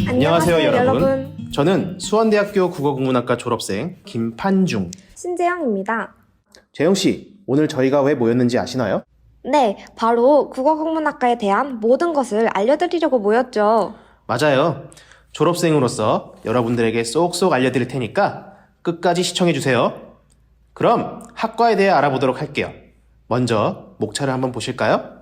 안녕하세요, 여러분. 저는 수원대학교 국어국문학과 졸업생 김판중, 신재영입니다. 재영씨, 오늘 저희가 왜 모였는지 아시나요? 네, 바로 국어국문학과에 대한 모든 것을 알려드리려고 모였죠. 맞아요. 졸업생으로서 여러분들에게 쏙쏙 알려드릴 테니까 끝까지 시청해주세요. 그럼 학과에 대해 알아보도록 할게요. 먼저 목차를 한번 보실까요?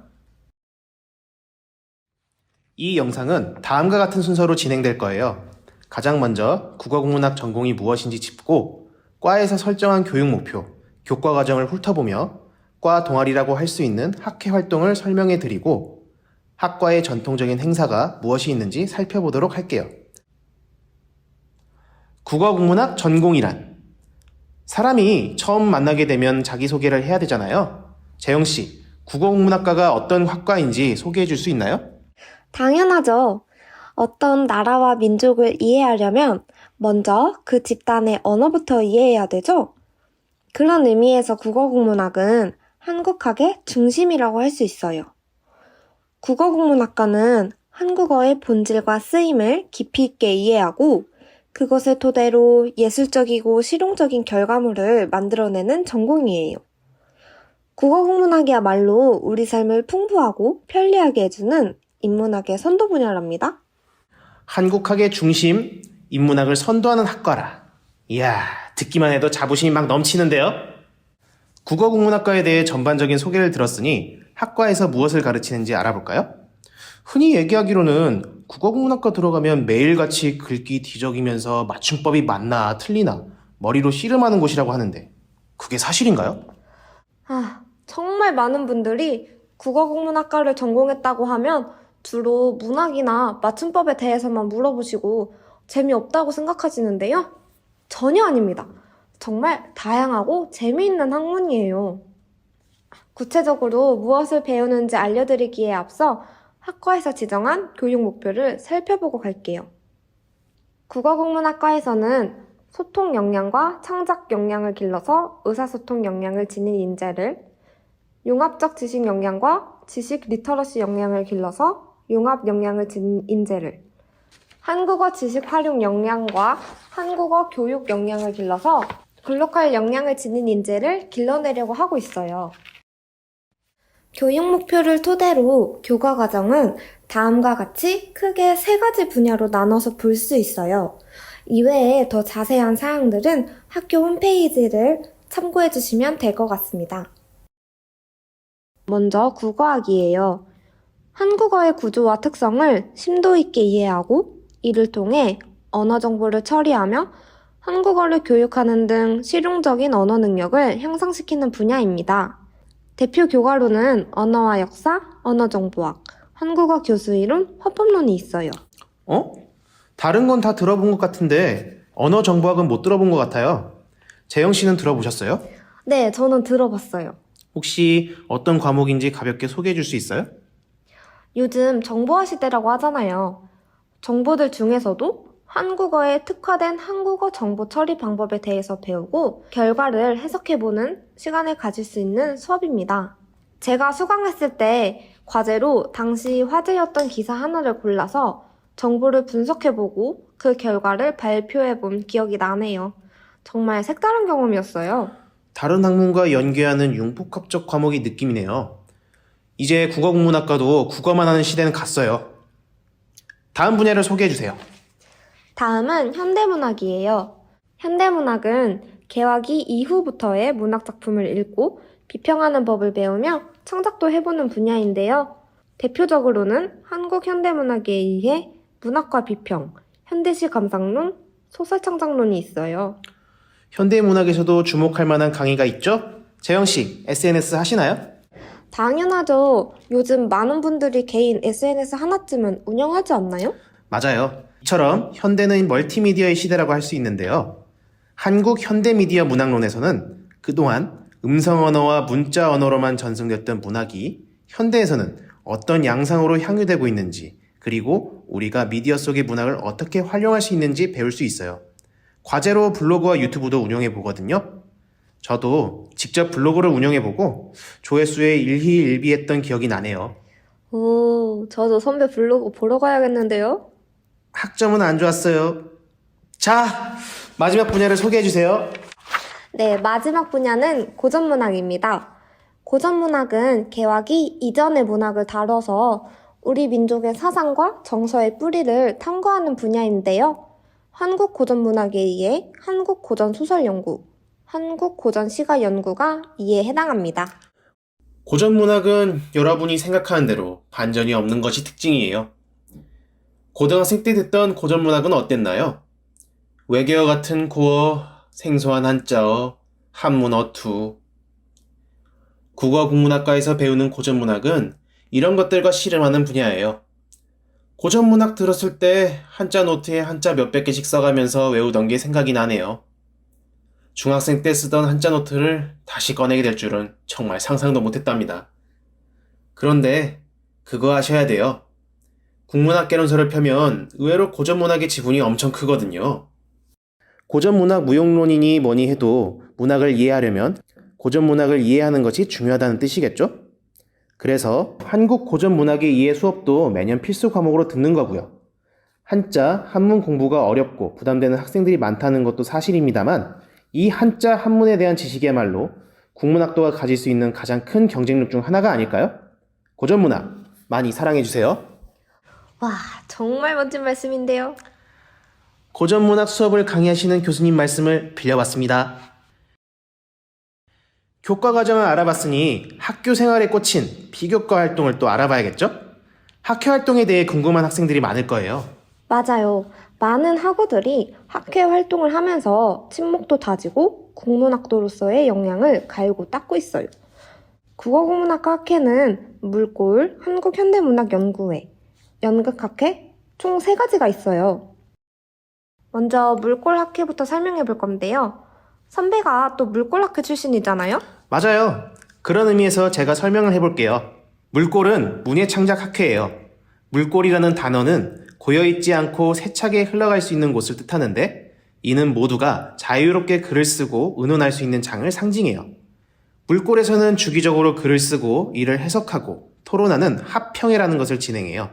이 영상은 다음과 같은 순서로 진행될 거예요. 가장 먼저 국어국문학 전공이 무엇인지 짚고, 과에서 설정한 교육 목표, 교과 과정을 훑어보며 과 동아리라고 할 수 있는 학회 활동을 설명해 드리고, 학과의 전통적인 행사가 무엇이 있는지 살펴보도록 할게요. 국어국문학 전공이란, 사람이 처음 만나게 되면 자기소개를 해야 되잖아요. 재영씨, 국어국문학과가 어떤 학과인지 소개해 줄 수 있나요? 당연하죠. 어떤 나라와 민족을 이해하려면 먼저 그 집단의 언어부터 이해해야 되죠. 그런 의미에서 국어국문학은 한국학의 중심이라고 할 수 있어요. 국어국문학과는 한국어의 본질과 쓰임을 깊이 있게 이해하고 그것을 토대로 예술적이고 실용적인 결과물을 만들어내는 전공이에요. 국어국문학이야말로 우리 삶을 풍부하고 편리하게 해주는 인문학의 선도 분야랍니다. 한국학의 중심, 인문학을 선도하는 학과라. 이야, 듣기만 해도 자부심이 막 넘치는데요? 국어국문학과에 대해 전반적인 소개를 들었으니 학과에서 무엇을 가르치는지 알아볼까요? 흔히 얘기하기로는 국어국문학과 들어가면 매일같이 글귀 뒤적이면서 맞춤법이 맞나 틀리나 머리로 씨름하는 곳이라고 하는데 그게 사실인가요? 정말 많은 분들이 국어국문학과를 전공했다고 하면 주로 문학이나 맞춤법에 대해서만 물어보시고 재미없다고 생각하시는데요. 전혀 아닙니다. 정말 다양하고 재미있는 학문이에요. 구체적으로 무엇을 배우는지 알려드리기에 앞서 학과에서 지정한 교육 목표를 살펴보고 갈게요. 국어국문학과에서는 소통 역량과 창작 역량을 길러서 의사소통 역량을 지닌 인재를, 융합적 지식 역량과 지식 리터러시 역량을 길러서 융합 역량을 지닌 인재를, 한국어 지식 활용 역량과 한국어 교육 역량을 길러서 글로컬 역량을 지닌 인재를 길러내려고 하고 있어요. 교육 목표를 토대로 교과 과정은 다음과 같이 크게 3가지 분야로 나눠서 볼 수 있어요. 이외에 더 자세한 사항들은 학교 홈페이지를 참고해 주시면 될 것 같습니다. 먼저 국어학이에요. 한국어의 구조와 특성을 심도 있게 이해하고 이를 통해 언어 정보를 처리하며 한국어를 교육하는 등 실용적인 언어 능력을 향상시키는 분야입니다. 대표 교과로는 언어와 역사, 언어정보학, 한국어 교수이론, 화법론이 있어요. 다른 건 다 들어본 것 같은데 언어정보학은 못 들어본 것 같아요. 재영 씨는 들어보셨어요? 네, 저는 들어봤어요. 혹시 어떤 과목인지 가볍게 소개해 줄 수 있어요? 요즘 정보화 시대라고 하잖아요. 정보들 중에서도 한국어에 특화된 한국어 정보 처리 방법에 대해서 배우고 결과를 해석해보는 시간을 가질 수 있는 수업입니다. 제가 수강했을 때 과제로 당시 화제였던 기사 하나를 골라서 정보를 분석해보고 그 결과를 발표해본 기억이 나네요. 정말 색다른 경험이었어요. 다른 학문과 연계하는 융복합적 과목이 느낌이네요. 이제 국어국문학과도 국어만 하는 시대는 갔어요. 다음 분야를 소개해 주세요. 다음은 현대문학이에요. 현대문학은 개화기 이후부터의 문학작품을 읽고 비평하는 법을 배우며 창작도 해보는 분야인데요. 대표적으로는 한국 현대문학에 의해 문학과 비평, 현대시 감상론, 소설창작론이 있어요. 현대문학에서도 주목할 만한 강의가 있죠? 재영씨, SNS 하시나요? 당연하죠. 요즘 많은 분들이 개인 SNS 하나쯤은 운영하지 않나요? 맞아요. 이처럼 현대는 멀티미디어의 시대라고 할 수 있는데요. 한국 현대미디어 문학론에서는 그동안 음성 언어와 문자 언어로만 전승됐던 문학이 현대에서는 어떤 양상으로 향유되고 있는지, 그리고 우리가 미디어 속의 문학을 어떻게 활용할 수 있는지 배울 수 있어요. 과제로 블로그와 유튜브도 운영해 보거든요. 저도 직접 블로그를 운영해 보고 조회수에 일희일비했던 기억이 나네요. 오, 저도 선배 블로그 보러 가야겠는데요? 학점은 안 좋았어요. 자, 마지막 분야를 소개해 주세요. 네, 마지막 분야는 고전문학입니다. 고전문학은 개화기 이전의 문학을 다뤄서 우리 민족의 사상과 정서의 뿌리를 탐구하는 분야인데요. 한국 고전문학에 의해 한국 고전 소설 연구, 한국 고전 시가 연구가 이에 해당합니다. 고전 문학은 여러분이 생각하는 대로 반전이 없는 것이 특징이에요. 고등학생 때 듣던 고전 문학은 어땠나요? 외계어 같은 고어, 생소한 한자어, 한문 어투. 국어 국문학과에서 배우는 고전 문학은 이런 것들과 씨름하는 분야예요. 고전 문학 들었을 때 한자 노트에 한자 몇백 개씩 써가면서 외우던 게 생각이 나네요. 중학생 때 쓰던 한자 노트를 다시 꺼내게 될 줄은 정말 상상도 못했답니다. 그런데 그거 아셔야 돼요. 국문학 개론서를 펴면 의외로 고전문학의 지분이 엄청 크거든요. 고전문학 무용론이니 뭐니 해도 문학을 이해하려면 고전문학을 이해하는 것이 중요하다는 뜻이겠죠? 그래서 한국 고전문학의 이해 수업도 매년 필수 과목으로 듣는 거고요. 한자, 한문 공부가 어렵고 부담되는 학생들이 많다는 것도 사실입니다만 이 한자, 한문에 대한 지식이야말로 국문학도가 가질 수 있는 가장 큰 경쟁력 중 하나가 아닐까요? 고전문학 많이 사랑해주세요. 와, 정말 멋진 말씀인데요. 고전문학 수업을 강의하시는 교수님 말씀을 빌려봤습니다. 교과 과정을 알아봤으니 학교 생활에 꽂힌 비교과 활동을 또 알아봐야겠죠? 학회 활동에 대해 궁금한 학생들이 많을 거예요. 맞아요. 많은 학우들이 학회 활동을 하면서 친목도 다지고 국문학도로서의 역량을 갈고 닦고 있어요. 국어국문학과 학회는 물골, 한국현대문학연구회, 연극학회 총 3가지가 있어요. 먼저 물골 학회부터 설명해 볼 건데요. 선배가 또 물골 학회 출신이잖아요? 맞아요. 그런 의미에서 제가 설명을 해볼게요. 물골은 문예창작학회예요. 물골이라는 단어는 고여있지 않고 세차게 흘러갈 수 있는 곳을 뜻하는데 이는 모두가 자유롭게 글을 쓰고 의논할 수 있는 장을 상징해요. 물골에서는 주기적으로 글을 쓰고 이를 해석하고 토론하는 합평회라는 것을 진행해요.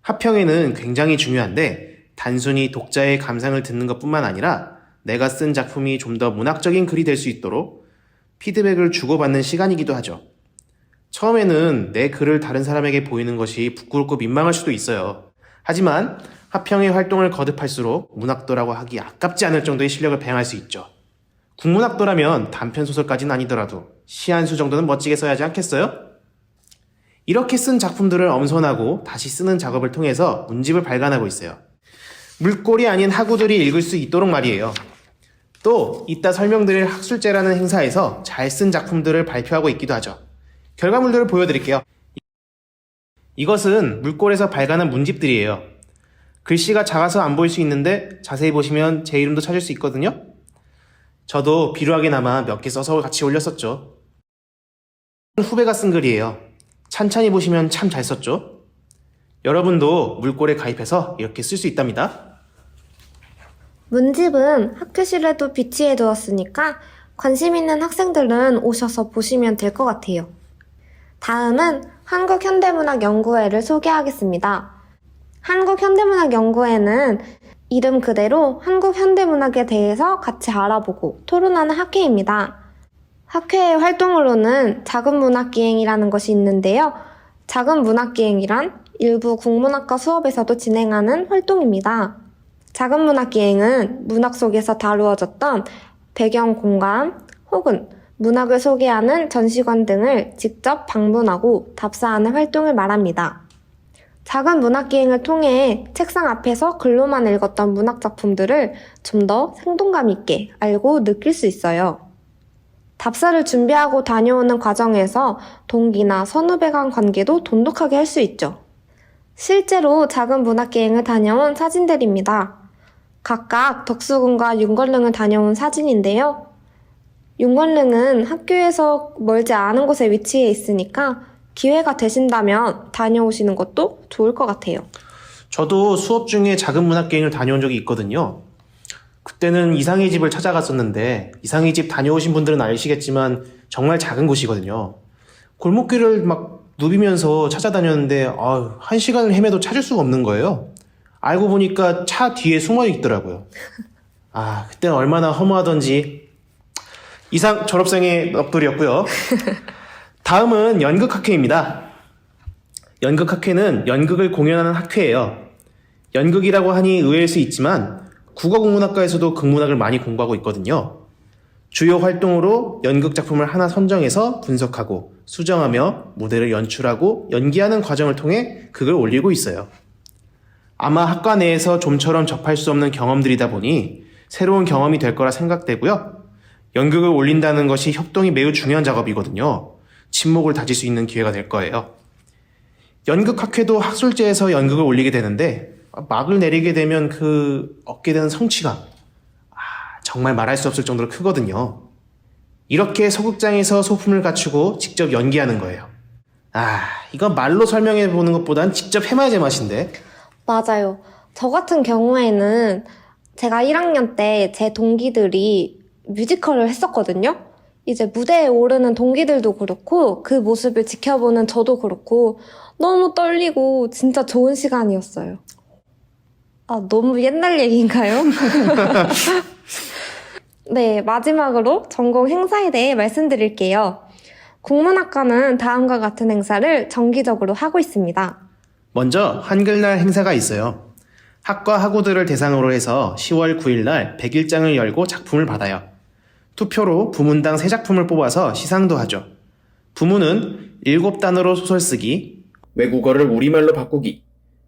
합평회는 굉장히 중요한데 단순히 독자의 감상을 듣는 것뿐만 아니라 내가 쓴 작품이 좀 더 문학적인 글이 될 수 있도록 피드백을 주고받는 시간이기도 하죠. 처음에는 내 글을 다른 사람에게 보이는 것이 부끄럽고 민망할 수도 있어요. 하지만 합평의 활동을 거듭할수록 문학도라고 하기 아깝지 않을 정도의 실력을 배양할 수 있죠. 국문학도라면 단편소설까지는 아니더라도 시 한 수 정도는 멋지게 써야 하지 않겠어요? 이렇게 쓴 작품들을 엄선하고 다시 쓰는 작업을 통해서 문집을 발간하고 있어요. 물골이 아닌 학우들이 읽을 수 있도록 말이에요. 또 이따 설명드릴 학술제라는 행사에서 잘 쓴 작품들을 발표하고 있기도 하죠. 결과물들을 보여드릴게요. 이것은 물골에서 발간한 문집들이에요. 글씨가 작아서 안 보일 수 있는데 자세히 보시면 제 이름도 찾을 수 있거든요. 저도 비루하게나마 몇 개 써서 같이 올렸었죠. 후배가 쓴 글이에요. 찬찬히 보시면 참 잘 썼죠. 여러분도 물골에 가입해서 이렇게 쓸 수 있답니다. 문집은 학교실에도 비치해 두었으니까 관심 있는 학생들은 오셔서 보시면 될 것 같아요. 다음은 한국현대문학연구회를 소개하겠습니다. 한국현대문학연구회는 이름 그대로 한국현대문학에 대해서 같이 알아보고 토론하는 학회입니다. 학회의 활동으로는 작은문학기행이라는 것이 있는데요. 작은문학기행이란 일부 국문학과 수업에서도 진행하는 활동입니다. 작은문학기행은 문학 속에서 다루어졌던 배경 공간 혹은 문학을 소개하는 전시관 등을 직접 방문하고 답사하는 활동을 말합니다. 작은 문학기행을 통해 책상 앞에서 글로만 읽었던 문학작품들을 좀 더 생동감 있게 알고 느낄 수 있어요. 답사를 준비하고 다녀오는 과정에서 동기나 선후배 간 관계도 돈독하게 할 수 있죠. 실제로 작은 문학기행을 다녀온 사진들입니다. 각각 덕수궁과 윤건릉을 다녀온 사진인데요. 윤건릉은 학교에서 멀지 않은 곳에 위치해 있으니까 기회가 되신다면 다녀오시는 것도 좋을 것 같아요. 저도 수업 중에 작은 문학기행을 다녀온 적이 있거든요. 그때는 이상희 집을 찾아갔었는데 이상희 집 다녀오신 분들은 아시겠지만 정말 작은 곳이거든요. 골목길을 막 누비면서 찾아다녔는데 1시간을 헤매도 찾을 수가 없는 거예요. 알고 보니까 차 뒤에 숨어 있더라고요. 그때는 얼마나 허무하던지. 이상 졸업생의 넋돌이었고요. 다음은 연극학회입니다. 연극학회는 연극을 공연하는 학회예요. 연극이라고 하니 의외일 수 있지만 국어국문학과에서도 극문학을 많이 공부하고 있거든요. 주요 활동으로 연극 작품을 하나 선정해서 분석하고 수정하며 무대를 연출하고 연기하는 과정을 통해 극을 올리고 있어요. 아마 학과 내에서 좀처럼 접할 수 없는 경험들이다 보니 새로운 경험이 될 거라 생각되고요. 연극을 올린다는 것이 협동이 매우 중요한 작업이거든요. 친목을 다질 수 있는 기회가 될 거예요. 연극학회도 학술제에서 연극을 올리게 되는데 막을 내리게 되면 얻게 되는 성취감 정말 말할 수 없을 정도로 크거든요. 이렇게 소극장에서 소품을 갖추고 직접 연기하는 거예요. 이건 말로 설명해 보는 것보단 직접 해봐야 제맛인데. 맞아요. 저 같은 경우에는 제가 1학년 때 제 동기들이 뮤지컬을 했었거든요. 이제 무대에 오르는 동기들도 그렇고 그 모습을 지켜보는 저도 그렇고 너무 떨리고 진짜 좋은 시간이었어요. 너무 옛날 얘기인가요? 네, 마지막으로 전공 행사에 대해 말씀드릴게요. 국문학과는 다음과 같은 행사를 정기적으로 하고 있습니다. 먼저 한글날 행사가 있어요. 학과 학우들을 대상으로 해서 10월 9일날 100일장을 열고 작품을 받아요. 투표로 부문당 3작품을 뽑아서 시상도 하죠. 부문은 7단어로 소설 쓰기, 외국어를 우리말로 바꾸기,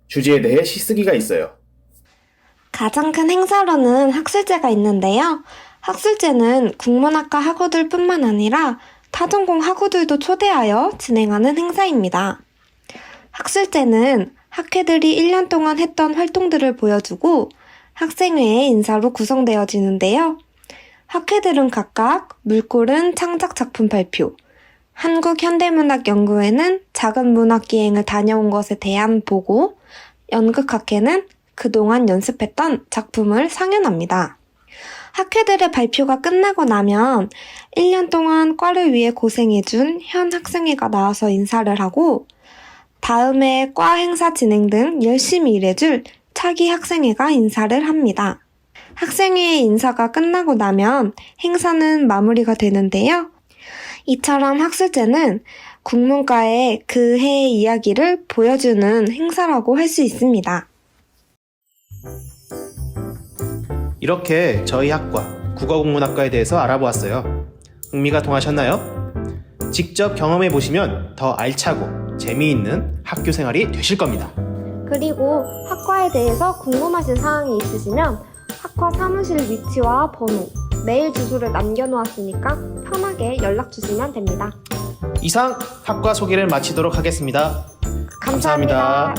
주제에 대해 시 쓰기가 있어요. 가장 큰 행사로는 학술제가 있는데요. 학술제는 국문학과 학우들뿐만 아니라 타전공 학우들도 초대하여 진행하는 행사입니다. 학술제는 학회들이 1년 동안 했던 활동들을 보여주고 학생회의 인사로 구성되어지는데요. 학회들은 각각 물고른 창작 작품 발표, 한국현대문학연구회는 작은 문학기행을 다녀온 것에 대한 보고, 연극학회는 그동안 연습했던 작품을 상연합니다. 학회들의 발표가 끝나고 나면 1년 동안 과를 위해 고생해준 현 학생회가 나와서 인사를 하고 다음에 과 행사 진행 등 열심히 일해줄 차기 학생회가 인사를 합니다. 학생회의 인사가 끝나고 나면 행사는 마무리가 되는데요. 이처럼 학술제는 국문과의 그 해의 이야기를 보여주는 행사라고 할 수 있습니다. 이렇게 저희 학과 국어국문학과에 대해서 알아보았어요. 흥미가 통하셨나요? 직접 경험해 보시면 더 알차고 재미있는 학교 생활이 되실 겁니다. 그리고 학과에 대해서 궁금하신 사항이 있으시면 학과 사무실 위치와 번호, 메일 주소를 남겨놓았으니까 편하게 연락 주시면 됩니다. 이상 학과 소개를 마치도록 하겠습니다. 감사합니다.